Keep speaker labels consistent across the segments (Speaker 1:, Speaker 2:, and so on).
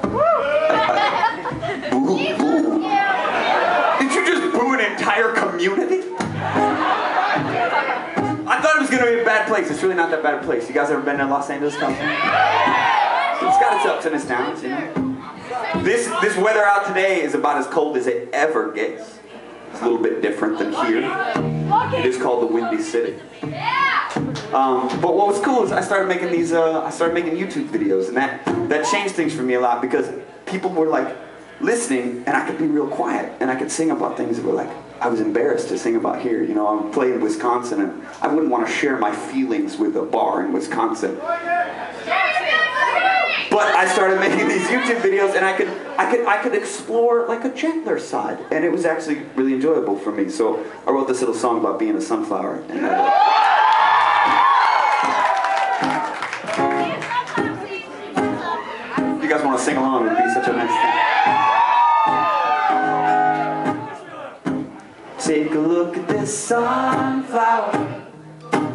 Speaker 1: Boo, boo. Did you just boo an entire community? I thought it was going to be a bad place. It's really not that bad a place. You guys ever been to Los Angeles, California? It's got its ups and its downs, you know. This weather out today is about as cold as it ever gets. It's a little bit different than here. It is called the Windy City. But what was cool is I started making these. I started making YouTube videos, and that changed things for me a lot because people were like listening, and I could be real quiet, and I could sing about things that were like I was embarrassed to sing about here. You know, I played in Wisconsin, and I wouldn't want to share my feelings with a bar in Wisconsin. But I started making these YouTube videos, and I could explore like a gentler side, and it was actually really enjoyable for me. So I wrote this little song about being a sunflower. And you guys want to sing along? It would be such a nice thing. Take a look at this sunflower,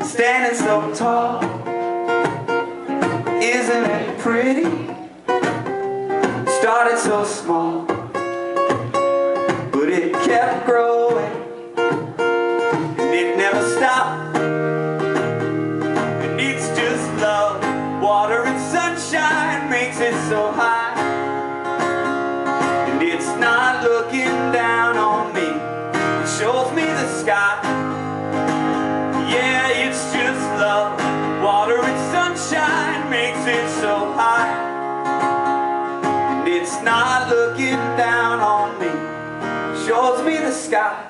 Speaker 1: standing so tall. Isn't it pretty? Started so small, but it kept growing, and it never stopped. It needs just love, water and sunshine makes it so high. And it's not looking down on me, it shows me the sky. Yeah, it's just love, water and sunshine makes it so high. And it's not looking down on me, it shows me the sky.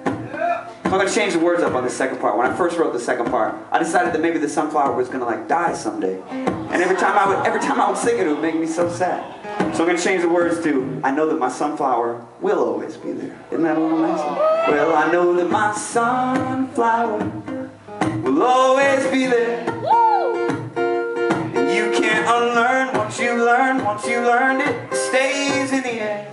Speaker 1: I'm going to change the words up on the second part. When I first wrote the second part, I decided that maybe the sunflower was going to like die someday. And every time I would sing it, it would make me so sad. So I'm going to change the words to, I know that my sunflower will always be there. Isn't that a little nice? Well, I know that my sunflower will always be there. And you can't unlearn what you learned. Once you learned it, it stays in the air.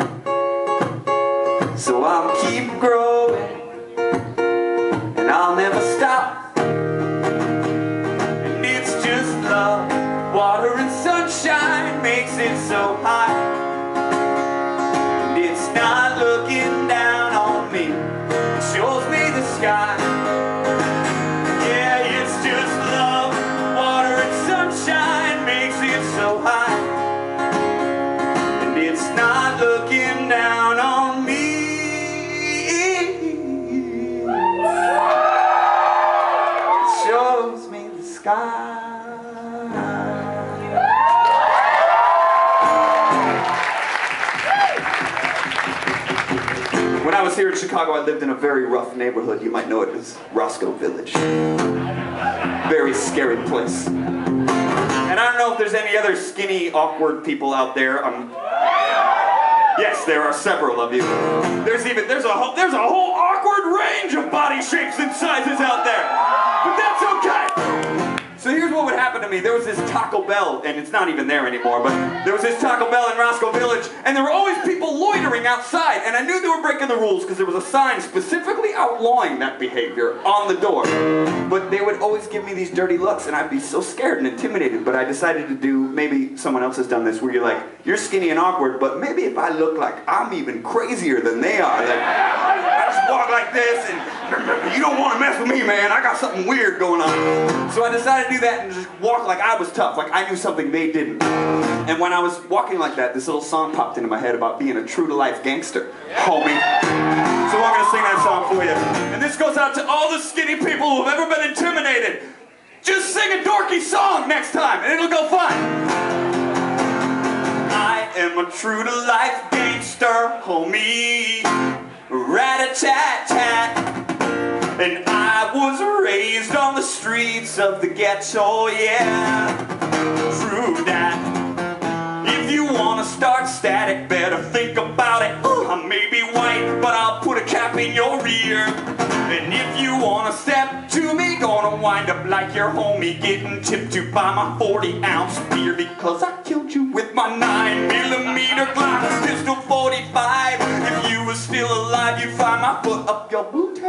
Speaker 1: So I'll keep growing, and I'll never stop. And it's just love, water and sunshine makes it so high. And it's not looking down on me, it shows me the sky. Yeah, it's just love, water and sunshine makes it so high. And it's not looking down on me. Shows me the sky. When I was here in Chicago, I lived in a very rough neighborhood. You might know it as Roscoe Village. Very scary place. And I don't know if there's any other skinny, awkward people out there. Yes, there are several of you. There's a whole awkward range of body shapes and sizes out there. But that's okay. So here's what would happen to me. There was this Taco Bell, and it's not even there anymore, but there was this Taco Bell in Roscoe Village, and there were always people loitering outside, and I knew they were breaking the rules because there was a sign specifically outlawing that behavior on the door. But they would always give me these dirty looks, and I'd be so scared and intimidated, but I decided to do, maybe someone else has done this, where you're like, you're skinny and awkward, but maybe if I look like I'm even crazier than they are, like, I just walk like this, and you don't want to mess with me, man, I got something weird going on. So I decided to do that and just walk like I was tough, like I knew something they didn't. And when I was walking like that, this little song popped into my head about being a true-to-life gangster, homie. So I'm gonna sing that song for you. And this goes out to all the skinny people who have ever been intimidated. Just sing a dorky song next time, and it'll go fine. I am a true-to-life gangster, homie. Rat-a-tat-tat. And I was raised on the streets of the ghetto, yeah. True that. If you wanna start static, better think about it. I may be white, but I'll put a cap in your ear. And if you wanna step to me, gonna wind up like your homie getting tipped to by my 40-ounce beer. Because I killed you with my 9mm Glock pistol 45. If you were still alive, you'd find my foot up your booty.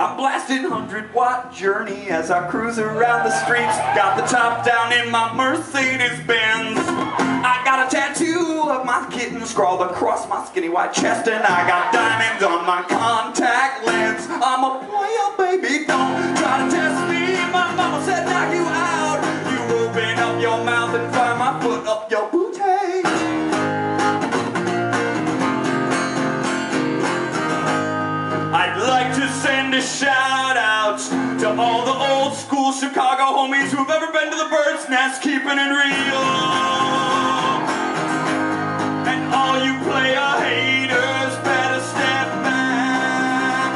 Speaker 1: I blasted 100-watt journey as I cruise around the streets. Got the top down in my Mercedes-Benz. I got a tattoo of my kitten scrawled across my skinny white chest, and I got diamonds on my contact lens. I'm a player, baby, don't try to test me. My mama said knock you out. You open up your mouth and find my foot up your booty. I'd like to send a shout out to all the old school Chicago homies who've ever been to the bird's nest, keeping it real. And all you player haters better step back.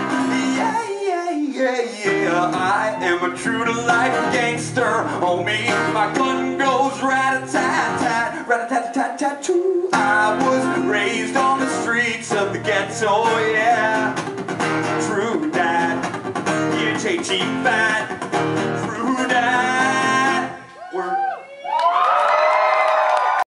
Speaker 1: Yeah, I am a true-to-life gangster, homie. My gun goes rat-a-tat-tat, rat-a-tat-tat-tat-too. I was raised on the streets of the ghetto, yeah. True that, P-H-A-T fat, true that.